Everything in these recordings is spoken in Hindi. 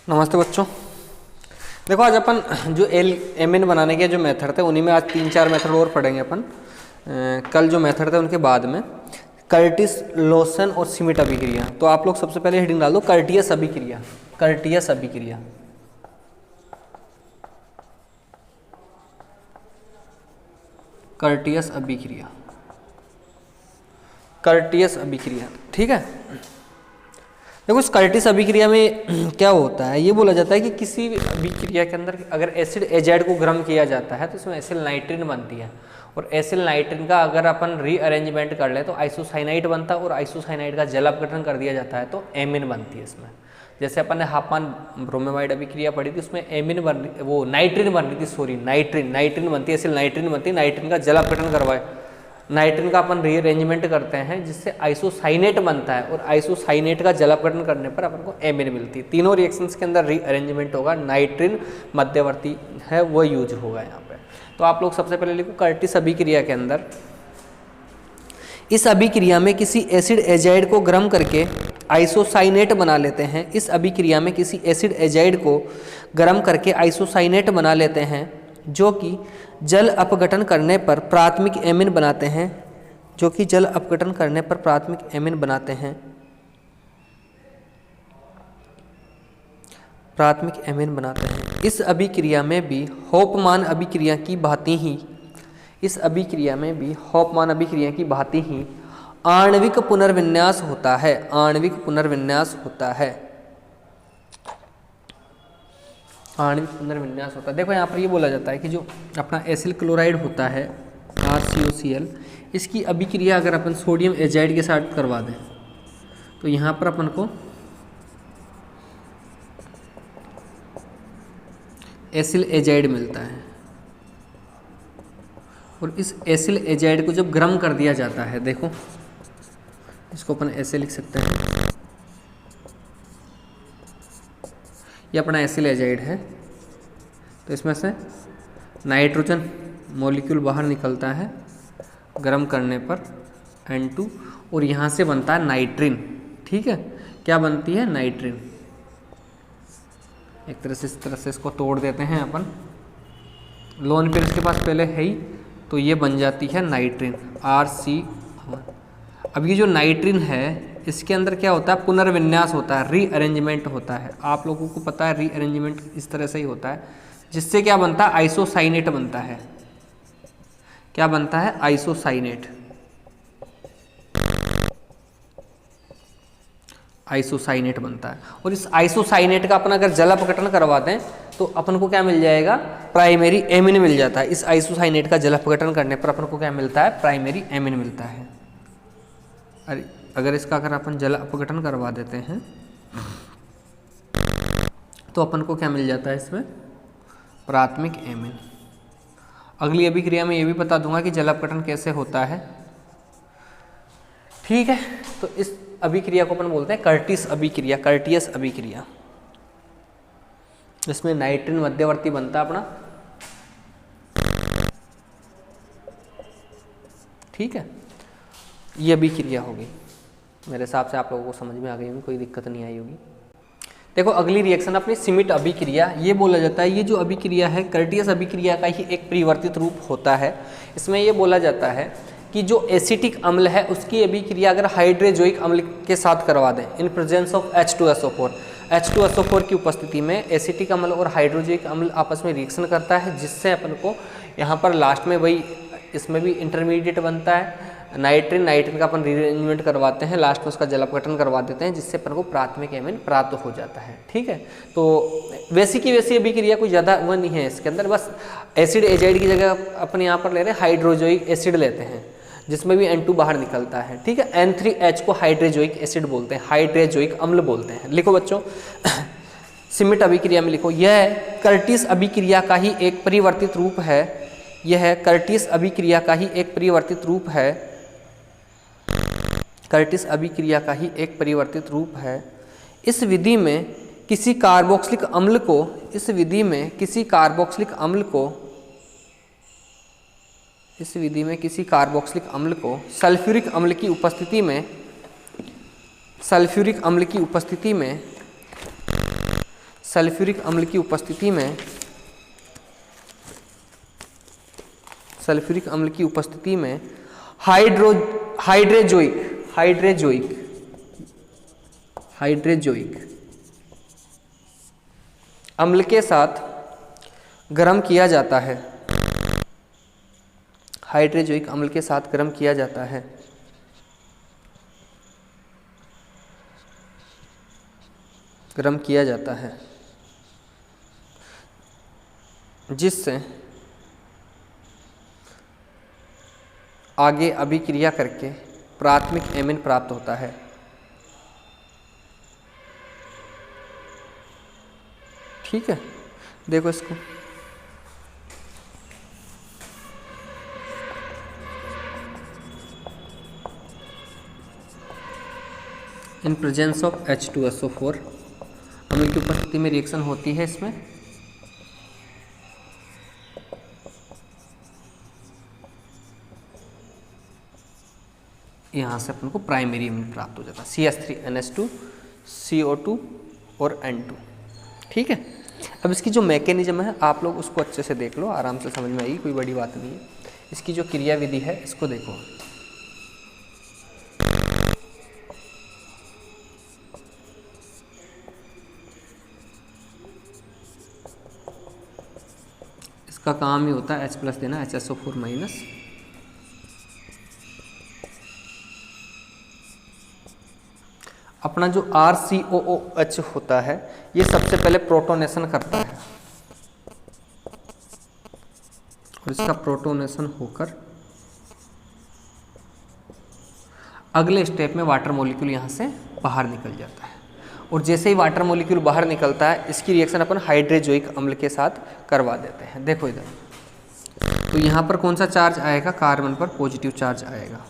नमस्ते बच्चों। देखो आज अपन जो एम एन बनाने के जो मेथड थे उन्हीं में आज 3-4 मेथड और पढ़ेंगे अपन। कल जो मेथड थे उनके बाद में कर्टिस, लॉसन और सिमिट अभिक्रिया। तो आप लोग सबसे पहले हेडिंग डाल दो कर्टियस अभिक्रिया। कर्टियस अभिक्रिया, कर्टियस अभिक्रिया, कर्टियस अभिक्रिया। ठीक है। देखो इस कर्टिस अभिक्रिया में क्या होता है, ये बोला जाता है कि किसी भी अभिक्रिया के अंदर अगर एसिड एजाइड को गर्म किया जाता है तो इसमें एसिल नाइट्रिन बनती है, और एसिल नाइट्रिन का अगर अपन रीअरेंजमेंट कर ले तो आइसोसाइनाइड बनता है, और आइसोसाइनाइड का जल अपघटन कर दिया जाता है तो एमिन बनती है इसमें। जैसे अपन ने हाफमान ब्रोमेमाइड अभिक्रिया पढ़ी थी, उसमें एमिन बन रही, वो नाइट्रिन बन रही थी, सॉरी नाइट्रिन बनती है, एसिल नाइट्रिन बनती है, नाइट्रिन का जल अपघटन करवाए, नाइट्रिन का अपन रीअरेंजमेंट करते हैं जिससे आइसोसाइनेट बनता है, और आइसोसाइनेट का जल अपघटन करने पर अपन को एमिन मिलती है। तीनों रिएक्शंस के अंदर रीअरेंजमेंट होगा, नाइट्रिन मध्यवर्ती है वो यूज होगा यहाँ पे। तो आप लोग सबसे पहले लिखो कर्टिस अभिक्रिया के अंदर, इस अभिक्रिया में किसी एसिड एजाइड को गर्म करके आइसोसाइनेट बना लेते हैं। इस अभिक्रिया में किसी एसिड एजाइड को गर्म करके आइसोसाइनेट बना लेते हैं जो कि जल अपघटन करने पर प्राथमिक एमिन बनाते हैं, जो कि जल अपघटन करने पर प्राथमिक एमिन बनाते हैं, प्राथमिक एमिन बनाते हैं। इस अभिक्रिया में भी होपमान अभिक्रिया की भांति ही, इस अभिक्रिया में भी होपमान अभिक्रिया की भांति ही आणविक पुनर्विन्यास होता है, आणविक पुनर्विन्यास होता है, आणविक पुनर्विन्यास होता है। देखो यहाँ पर ये बोला जाता है कि जो अपना एसिल क्लोराइड होता है RCOCl, इसकी अभिक्रिया अगर अपन सोडियम एजाइड के साथ करवा दें तो यहाँ पर अपन को एसिल एजाइड मिलता है, और इस एसिल एजाइड को जब गर्म कर दिया जाता है, देखो इसको अपन ऐसे लिख सकते हैं, ये अपना एसिल एजाइड है, तो इसमें से नाइट्रोजन मॉलिक्यूल बाहर निकलता है गर्म करने पर N2, और यहाँ से बनता है नाइट्रिन। ठीक है, क्या बनती है? नाइट्रिन। एक तरह से इस तरह से इसको तोड़ देते हैं अपन, लोन पेयर इसके पास पहले है ही, तो ये बन जाती है नाइट्रिन RC। अब ये जो नाइट्रिन है इसके अंदर क्या होता है? पुनर्विन्यास होता है, रीअरेंजमेंट होता है। आप लोगों को पता है रीअरेंजमेंट इस तरह से ही होता है, जिससे क्या बनता है? आइसोसाइनेट बनता है। क्या बनता है? आइसोसाइनेट, आइसोसाइनेट बनता है। और इस आइसोसाइनेट का अपन अगर जल अपघटन करवा दें तो अपन को क्या मिल जाएगा? प्राइमरी एमिन मिल जाता है। इस आइसोसाइनेट का जल अपघटन करने पर अपन को क्या मिलता है? प्राइमरी एमिन मिलता है। अगर इसका अगर अपन जल अपघटन करवा देते हैं तो अपन को क्या मिल जाता है? इसमें प्राथमिक एमिन। अगली अभिक्रिया में ये भी बता दूंगा कि जल अपघटन कैसे होता है। ठीक है, तो इस अभिक्रिया को अपन बोलते हैं कर्टिस अभिक्रिया, कर्टियस अभिक्रिया। इसमें नाइट्रिन मध्यवर्ती बनता अपना। ठीक है, ये अभिक्रिया होगी। मेरे हिसाब से आप लोगों को समझ में आ गई होगी, कोई दिक्कत नहीं आई होगी। देखो अगली रिएक्शन अपनी सिमिट अभिक्रिया। ये बोला जाता है ये जो अभिक्रिया है कर्टियस अभिक्रिया का ही एक परिवर्तित रूप होता है। इसमें ये बोला जाता है कि जो एसिटिक अम्ल है उसकी अभिक्रिया अगर हाइड्रोजोइक अम्ल के साथ करवा दें, in presence of H2SO4, H2SO4 की उपस्थिति में एसिटिक अम्ल और हाइड्रोजोइक अम्ल आपस में रिएक्शन करता है, जिससे अपन को यहाँ पर लास्ट में वही इसमें भी इंटरमीडिएट बनता है नाइट्रिन का अपन रीअरेंजमेंट करवाते हैं, लास्ट में उसका जल अपघटन करवा देते हैं, जिससे अपन को प्राथमिक एमिन प्राप्त हो जाता है। ठीक है, तो वैसी की वैसी अभिक्रिया कोई ज़्यादा वो नहीं है इसके अंदर, बस एसिड एजाइड की जगह अपन यहाँ पर ले रहे हैं हाइड्रोजोइक एसिड लेते हैं, जिसमें भी N2 बाहर निकलता है। ठीक है, N3H को हाइड्रोजोइक एसिड बोलते हैं, हाइड्रोजोइक अम्ल बोलते हैं। लिखो बच्चों सिमिट अभिक्रिया में लिखो, यह कर्टिस अभिक्रिया का ही एक परिवर्तित रूप है, यह कर्टिस अभिक्रिया का ही एक परिवर्तित रूप है, कर्टिस अभिक्रिया का ही एक परिवर्तित रूप है। इस विधि में किसी कार्बोक्सिलिक अम्ल को, इस विधि में किसी कार्बोक्सिलिक अम्ल को, इस विधि में किसी कार्बोक्सिलिक अम्ल को सल्फ्यूरिक अम्ल की उपस्थिति में, सल्फ्यूरिक अम्ल की उपस्थिति में सल्फ्यूरिक अम्ल की उपस्थिति में हाइड्रेजोइक अम्ल के साथ गर्म किया जाता है। हाइड्रेजोइक अम्ल के साथ गर्म किया जाता है, जिससे आगे अभिक्रिया करके प्राथमिक एमीन प्राप्त होता है। ठीक है, देखो इसको। इन प्रेजेंस ऑफ H2SO4 अम्ल की उपस्थिति में रिएक्शन होती है इसमें। यहाँ से अपन को प्राइमरी एमीन प्राप्त हो जाता है, CH3NH2 CO2 और N2। ठीक है, अब इसकी जो मैकेनिज्म है आप लोग उसको अच्छे से देख लो, आराम से समझ में आएगी, कोई बड़ी बात नहीं है। इसकी जो क्रिया विधि है इसको देखो। इसका काम ही होता है H+ देना, HSO4-। अपना जो RCOOH होता है ये सबसे पहले प्रोटोनेशन करता है, और इसका प्रोटोनेशन होकर अगले स्टेप में वाटर मॉलिक्यूल यहाँ से बाहर निकल जाता है। और जैसे ही वाटर मॉलिक्यूल बाहर निकलता है इसकी रिएक्शन अपन हाइड्रेजोइक अम्ल के साथ करवा देते हैं। देखो इधर, तो यहाँ पर कौन सा चार्ज आएगा, कार्बन पर पॉजिटिव चार्ज आएगा।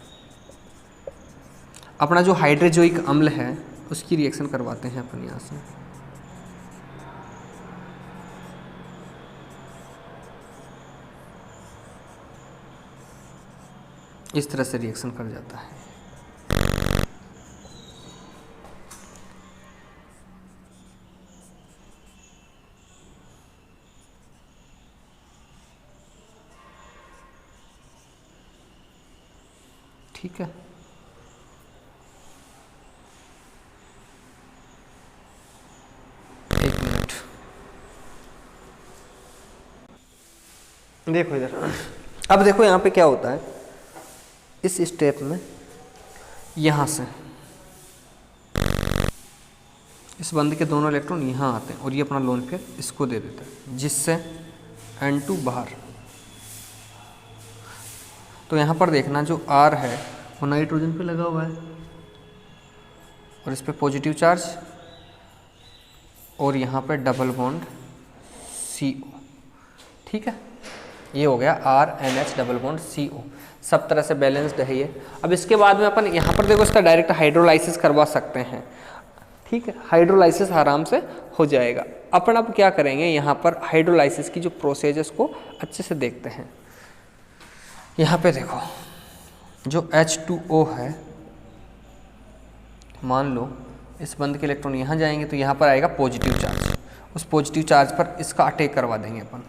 अपना जो हाइड्रेजोइक अम्ल है उसकी रिएक्शन करवाते हैं अपन यहाँ से। इस तरह से रिएक्शन कर जाता है। ठीक है, एक मिनट, देखो इधर। अब देखो यहाँ पे क्या होता है, इस स्टेप में यहाँ से इस बंद के दोनों इलेक्ट्रॉन यहाँ आते हैं और ये अपना लोन पेयर इसको दे देता है, जिससे N2 बाहर। तो यहाँ पर देखना जो R है वो नाइट्रोजन पे लगा हुआ है और इस पे पॉजिटिव चार्ज, और यहाँ पे डबल बॉन्ड CO। ठीक है, ये हो गया RNH डबल बॉन्ड CO, सब तरह से बैलेंस्ड है ये। अब इसके बाद में अपन यहाँ पर देखो इसका डायरेक्ट हाइड्रोलाइसिस करवा सकते हैं। ठीक है, हाइड्रोलाइसिस आराम से हो जाएगा। अपन अब क्या करेंगे, यहाँ पर हाइड्रोलाइसिस की जो प्रोसेस है उसको अच्छे से देखते हैं। यहाँ पे देखो जो H2O है, मान लो इस बंद के इलेक्ट्रॉन यहाँ जाएंगे तो यहाँ पर आएगा पॉजिटिव चार्ज, उस पॉजिटिव चार्ज पर इसका अटैक करवा देंगे अपन।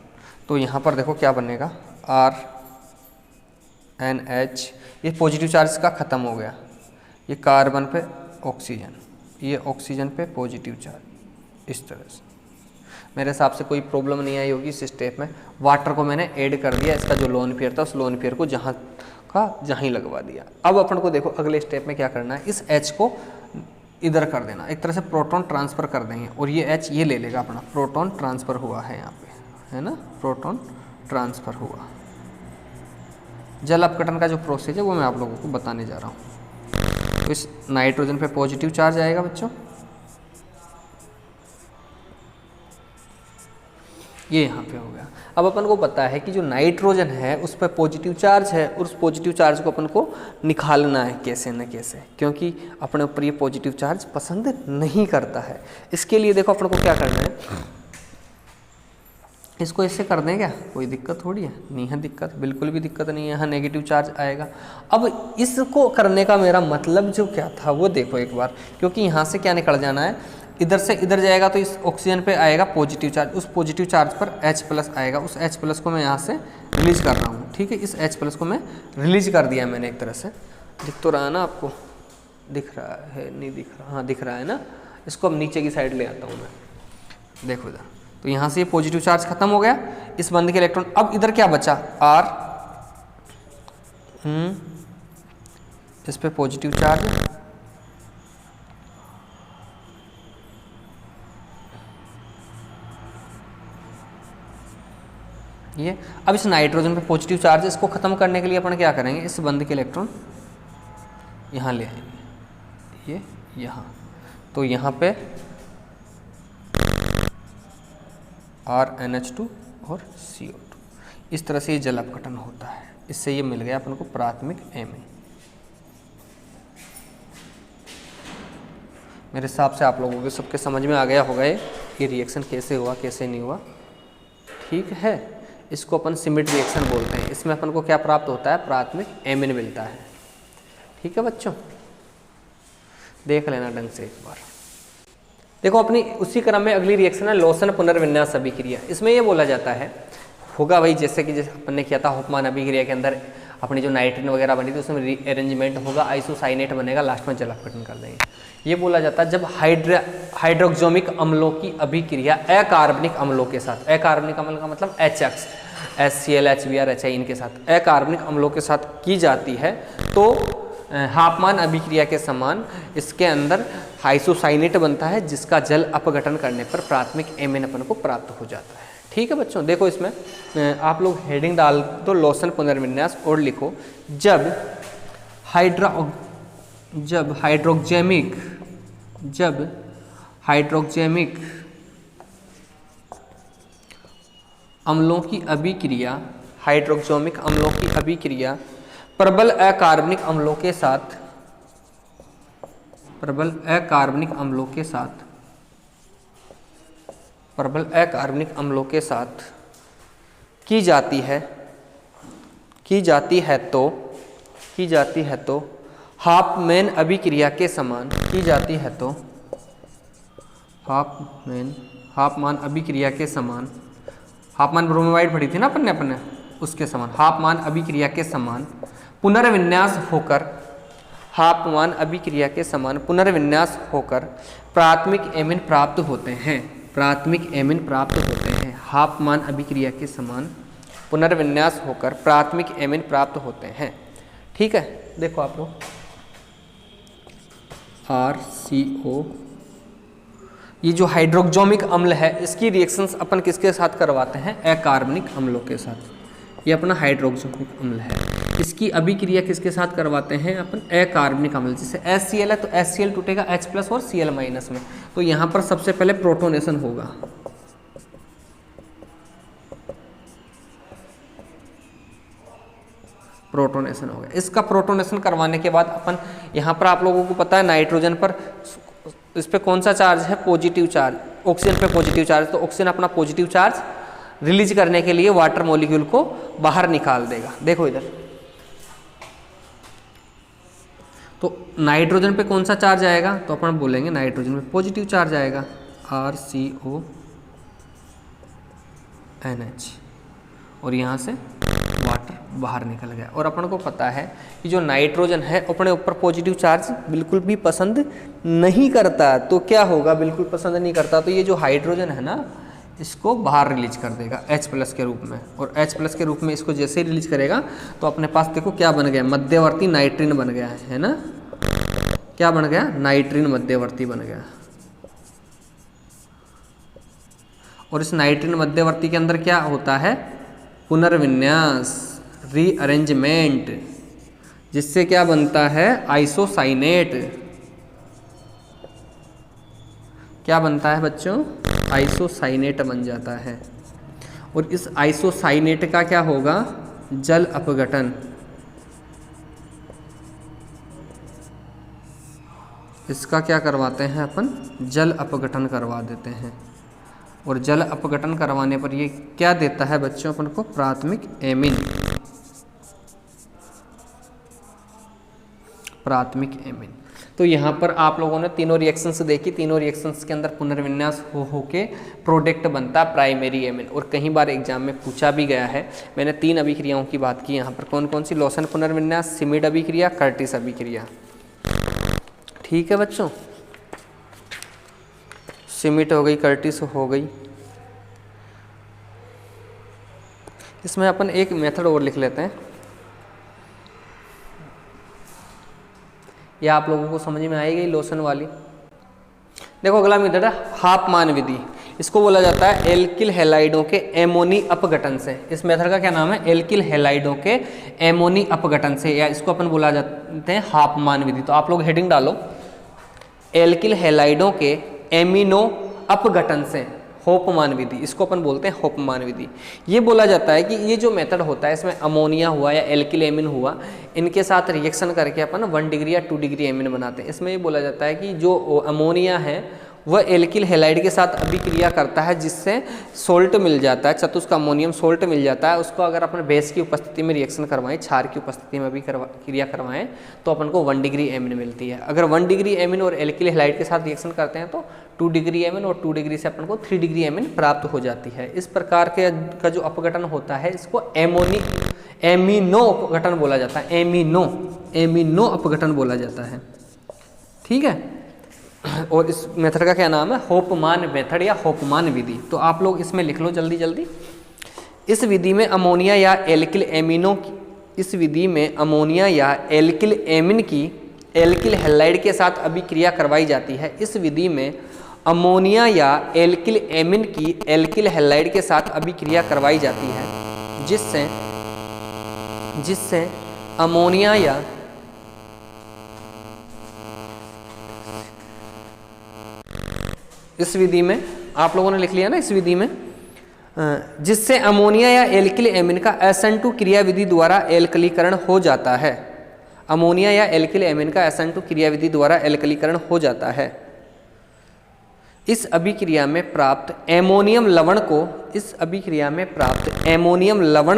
तो यहाँ पर देखो क्या बनेगा, RNH, ये पॉजिटिव चार्ज का ख़त्म हो गया, ये कार्बन पे ऑक्सीजन, ये ऑक्सीजन पे पॉजिटिव चार्ज। इस तरह से मेरे हिसाब से कोई प्रॉब्लम नहीं आई होगी इस स्टेप में। वाटर को मैंने ऐड कर दिया, इसका जो लोन पेयर था उस लोन पेयर को जहाँ का जहाँ ही लगवा दिया। अब अपन को देखो अगले स्टेप में क्या करना है, इस H को इधर कर देना, एक तरह से प्रोटॉन ट्रांसफ़र कर देंगे और ये H ये ले लेगा अपना, प्रोटॉन ट्रांसफ़र हुआ है यहाँ पे, है ना, प्रोटॉन ट्रांसफ़र हुआ। जल अपघटन का जो प्रोसेस है वो मैं आप लोगों को बताने जा रहा हूँ। तो इस नाइट्रोजन पे पॉजिटिव चार्ज आएगा बच्चों, ये यहाँ पे हो गया। अब अपन को पता है कि जो नाइट्रोजन है उस पर पॉजिटिव चार्ज है और उस पॉजिटिव चार्ज को अपन को निकालना है कैसे न कैसे, क्योंकि अपने ऊपर ये पॉजिटिव चार्ज पसंद नहीं करता है। इसके लिए देखो अपन को क्या करना है, इसको ऐसे कर दें क्या, कोई दिक्कत थोड़ी है, नहीं है दिक्कत, बिल्कुल भी दिक्कत नहीं है, यहाँ नेगेटिव चार्ज आएगा। अब इसको करने का मेरा मतलब जो क्या था वो देखो एक बार, क्योंकि यहाँ से क्या निकल जाना है, इधर से इधर जाएगा तो इस ऑक्सीजन पे आएगा पॉजिटिव चार्ज, उस पॉजिटिव चार्ज पर H+ आएगा, उस H+ को मैं यहाँ से रिलीज कर रहा हूँ, ठीक है। इस H+ को मैं रिलीज कर दिया मैंने एक तरह से। दिख तो रहा है ना आपको, दिख रहा है नहीं दिख रहा, हाँ दिख रहा है ना। इसको अब नीचे की साइड ले आता हूँ मैं, देखो इधर, तो यहाँ से ये पॉजिटिव चार्ज खत्म हो गया, इस बंद के इलेक्ट्रॉन। अब इधर क्या बचा R, इस पे पॉजिटिव चार्ज, ये। अब इस नाइट्रोजन पे पॉजिटिव चार्ज, इसको खत्म करने के लिए अपन क्या करेंगे, इस बंद के इलेक्ट्रॉन यहाँ ले आएंगे, ये यहाँ, तो यहाँ पे RNH2 और CO2, इस तरह से ये जल अपघटन होता है। इससे ये मिल गया अपन को प्राथमिक एमिन। मेरे हिसाब से आप लोगों के सबके समझ में आ गया होगा ये रिएक्शन कैसे हुआ कैसे नहीं हुआ, ठीक है। इसको अपन सिमिट रिएक्शन बोलते हैं। इसमें अपन को क्या प्राप्त होता है, प्राथमिक एमिन मिलता है, ठीक है बच्चों। देख लेना ढंग से एक बार। देखो अपनी उसी क्रम में अगली रिएक्शन है लॉसन पुनर्विन्यास अभिक्रिया। इसमें ये बोला जाता है होगा भाई जैसे कि जैसे अपन ने किया था होफमान अभिक्रिया के अंदर अपनी जो नाइट्रीन वगैरह बनी थी उसमें रीअरेंजमेंट होगा, आइसोसाइनेट बनेगा, लास्ट में जल अपघटन कर देंगे। ये बोला जाता है जब हाइड्रोक्सोमिक अम्लों की अभिक्रिया अकार्बनिक अम्लों के साथ, अकार्बनिक अम्ल का मतलब HX, HCl, HBr, HI इनके साथ, अकार्बनिक अम्लों के साथ की जाती है तो हाफमान अभिक्रिया के समान इसके अंदर आइसोसाइनेट बनता है, जिसका जल अपघटन करने पर प्राथमिक एमिन अपन को प्राप्त हो जाता है, ठीक है बच्चों। देखो इसमें आप लोग हेडिंग डाल दो लॉसन पुनर्विन्यास और लिखो जब हाइड्रोक्सेमिक अम्लों की अभिक्रिया, हाइड्रोक्सोमिक अम्लों की अभिक्रिया प्रबल अकार्बनिक अम्लों के साथ, प्रबल अकार्बनिक अम्लों के साथ, प्रबल अकार्बनिक अम्लों के साथ की जाती है तो हाफमैन अभिक्रिया के समान की जाती है तो हाफमान अभिक्रिया के समान, हाफमान ब्रोमाइड पढ़ी थी ना अपन ने उसके समान, हाफमान अभिक्रिया के समान पुनर्विन्यास होकर, हाफमान अभिक्रिया के समान पुनर्विन्यास होकर प्राथमिक एमिन प्राप्त होते हैं, प्राथमिक एमिन प्राप्त होते हैं। हाफमान अभिक्रिया के समान पुनर्विन्यास होकर प्राथमिक एमिन प्राप्त होते हैं, ठीक है। देखो आप लोग RCO, ये जो हाइड्रोक्सोमिक अम्ल है इसकी रिएक्शंस अपन किसके साथ करवाते हैं, अकार्बनिक अम्लों के साथ। ये अपना हाइड्रोक्सोमिक अम्ल है, इसकी अभिक्रिया किसके साथ करवाते हैं अपन, अकार्बनिक अम्ल। जैसे HCl है तो HCl टूटेगा H+ और Cl- में, तो यहाँ पर सबसे पहले प्रोटोनेशन होगा, प्रोटोनेशन हो गया। इसका प्रोटोनेशन करवाने के बाद अपन यहाँ पर आप लोगों को पता है नाइट्रोजन पर इस पे कौन सा चार्ज है, पॉजिटिव चार्ज, ऑक्सीजन पे पॉजिटिव चार्ज, तो ऑक्सीजन अपना पॉजिटिव चार्ज रिलीज करने के लिए वाटर मॉलिक्यूल को बाहर निकाल देगा। देखो इधर तो नाइट्रोजन पे कौन सा चार्ज आएगा, तो अपन बोलेंगे नाइट्रोजन पे पॉजिटिव चार्ज आएगा RCONH, और यहाँ से वाटर बाहर निकल गया। और अपन को पता है कि जो नाइट्रोजन है अपने ऊपर पॉजिटिव चार्ज बिल्कुल भी पसंद नहीं करता, तो क्या होगा, बिल्कुल पसंद नहीं करता, तो ये जो हाइड्रोजन है ना इसको बाहर रिलीज कर देगा H+ के रूप में, और H+ के रूप में इसको जैसे ही रिलीज करेगा तो अपने पास देखो क्या बन गया, मध्यवर्ती नाइट्रीन बन गया है ना, क्या बन गया, नाइट्रीन मध्यवर्ती बन गया। और इस नाइट्रीन मध्यवर्ती के अंदर क्या होता है, पुनर्विन्यास, रीअरेंजमेंट, जिससे क्या बनता है, आइसोसाइनेट। क्या बनता है बच्चों, आइसोसाइनेट बन जाता है। और इस आइसोसाइनेट का क्या होगा, जल अपघटन। इसका क्या करवाते हैं अपन, जल अपघटन करवा देते हैं। और जल अपघटन करवाने पर ये क्या देता है बच्चों अपन को, प्राथमिक एमिन, प्राथमिक एमिन। तो तो यहाँ पर आप लोगों ने तीनों रिएक्शंस देखी, तीनों रिएक्शंस के अंदर पुनर्विन्यास हो के प्रोडक्ट बनता है प्राइमरी एमिन, और कई बार एग्जाम में पूछा भी गया है। मैंने 3 अभिक्रियाओं की बात की यहाँ पर, कौन कौन सी? लॉसन पुनर्विन्यास, सिमिड अभिक्रिया, कर्टिस अभिक्रिया। ठीक है बच्चों, सिमिड हो गई, कर्टिस हो गई। इसमें अपन एक मेथड और लिख लेते हैं, या आप लोगों को समझ में आई गई लोशन वाली। देखो अगला मेथड है हाफमान विधि। इसको बोला जाता है एल्किल हैलाइडों के एमोनी अपघटन से। इस मेथड का क्या नाम है? एल्किल हैलाइडों के एमोनी अपघटन से, या इसको अपन बोला जाते हैं हाफमान विधि। तो आप लोग हेडिंग डालो, एल्किल हैलाइडों के एमिनो अपघटन से, होपमान विधि, इसको अपन बोलते हैं होपमान विधि। ये बोला जाता है कि ये जो मेथड होता है इसमें अमोनिया हुआ या एल्किल एमिन हुआ, इनके साथ रिएक्शन करके अपन 1 डिग्री या 2 डिग्री एमिन बनाते हैं। इसमें ये बोला जाता है कि जो अमोनिया है वह एल्किल हैलाइड के साथ अभिक्रिया करता है, जिससे सोल्ट मिल जाता है, चतुष्क अमोनियम सोल्ट मिल जाता है। उसको अगर अपन बेस की उपस्थिति में रिएक्शन करवाएं, क्षार की उपस्थिति में भी क्रिया करवाएं, तो अपन को 1 डिग्री एमिन मिलती है। अगर 1 डिग्री एमिन और एल्किल हैलाइड के साथ रिएक्शन करते हैं तो 2 डिग्री एमिन, और 2 डिग्री से अपन को 3 डिग्री एमिन प्राप्त हो जाती है। इस प्रकार के का जो अपघटन होता है इसको एमिनो अपघटन बोला जाता है। एमिनो अपघटन बोला जाता है। ठीक है, और इस मेथड का क्या नाम है? होपमान मेथड या होपमान विधि। तो आप लोग इसमें लिख लो जल्दी जल्दी। इस विधि में अमोनिया या एल्किल एमिनो की, इस विधि में अमोनिया या एल्किल एमिन की एल्किल हैलाइड के साथ अभिक्रिया करवाई जाती है। इस विधि में अमोनिया या एल्किल एमिन की एल्किल हैलाइड के साथ अभिक्रिया करवाई जाती है, जिससे अमोनिया या इस विधि में आप लोगों ने लिख लिया ना, इस विधि में जिससे अमोनिया या एल्किल एमिन का SN2 क्रिया विधि द्वारा एल्कलीकरण हो जाता है। अमोनिया या एल्किल एमिन का SN2 क्रिया विधि द्वारा एल्कलीकरण हो जाता है। इस अभिक्रिया में प्राप्त एमोनियम लवण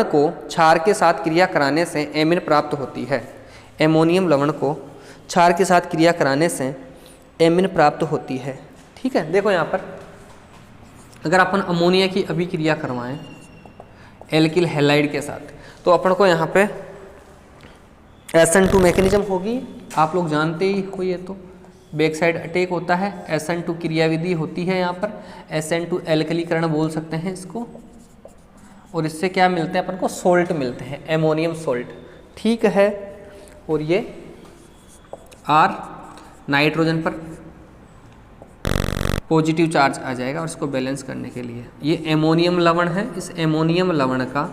को क्षार के साथ क्रिया कराने से एमिन प्राप्त होती है। एमोनियम लवण को क्षार के साथ क्रिया कराने से एमिन प्राप्त होती है। ठीक है, देखो यहाँ पर अगर अपन अमोनिया की अभिक्रिया करवाएं एल्किल हैलाइड के साथ, तो अपन को यहाँ पे SN2 मैकेनिज्म होगी, आप लोग जानते ही हो। ये तो बैक साइड अटैक होता है, SN2 क्रिया विधि होती है यहाँ पर, SN2 एल्कलीकरण बोल सकते हैं इसको, और इससे क्या मिलते हैं अपन को? सोल्ट मिलते हैं, एमोनियम सोल्ट। ठीक है, और ये R नाइट्रोजन पर पॉजिटिव चार्ज आ जाएगा, और इसको बैलेंस करने के लिए ये एमोनियम लवण है। इस एमोनियम लवण का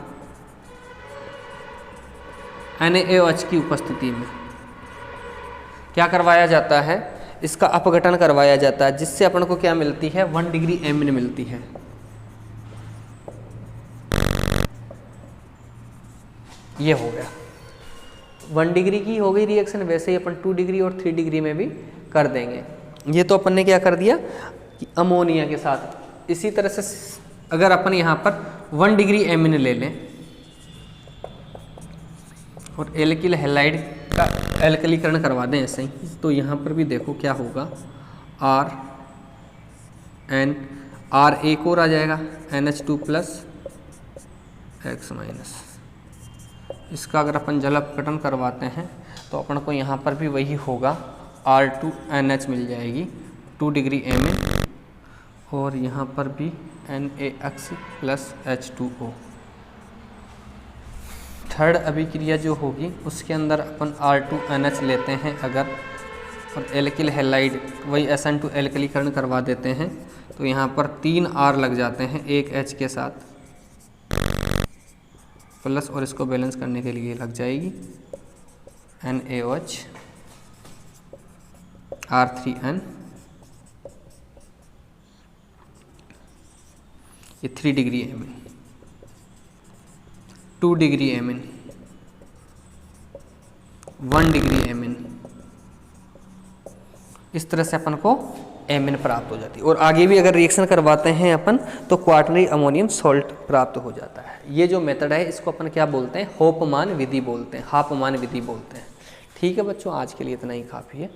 NaOH की उपस्थिति में क्या करवाया जाता है? इसका अपघटन करवाया जाता है, जिससे अपन को क्या मिलती है? 1 डिग्री एमिन मिलती है। ये हो गया 1 डिग्री की हो गई रिएक्शन। वैसे ही अपन 2 डिग्री और 3 डिग्री में भी कर देंगे। ये तो अपन ने क्या कर दिया कि अमोनिया के साथ। इसी तरह से अगर अपन यहाँ पर 1 डिग्री एमिन ले लें और एल्किल हैलाइड का एल्कलीकरण करवा दें ऐसे ही, तो यहाँ पर भी देखो क्या होगा, R एक और आ जाएगा, NH2 प्लस X माइनस। इसका अगर अपन जल अपघटन करवाते हैं तो अपन को यहाँ पर भी वही होगा, R2NH मिल जाएगी, 2 डिग्री एमिन, और यहाँ पर भी NaX प्लस H2O। थर्ड अभिक्रिया जो होगी उसके अंदर अपन R2NH लेते हैं अगर, और एल्किल हैलाइड वही SN2 एल्कलीकरण करवा देते हैं, तो यहाँ पर 3 R लग जाते हैं एक H के साथ प्लस, और इसको बैलेंस करने के लिए लग जाएगी NaOH R3N, ये 3 degree amine, 2 degree amine, 1 degree amine. इस तरह से अपन को एमिन प्राप्त हो जाती है। और आगे भी अगर रिएक्शन करवाते हैं अपन तो क्वार्टनरी अमोनियम सॉल्ट प्राप्त हो जाता है। ये जो मेथड है इसको अपन क्या बोलते हैं? होपमान विधि बोलते हैं, हापमान विधि बोलते हैं। ठीक है बच्चों, आज के लिए इतना ही काफ़ी है।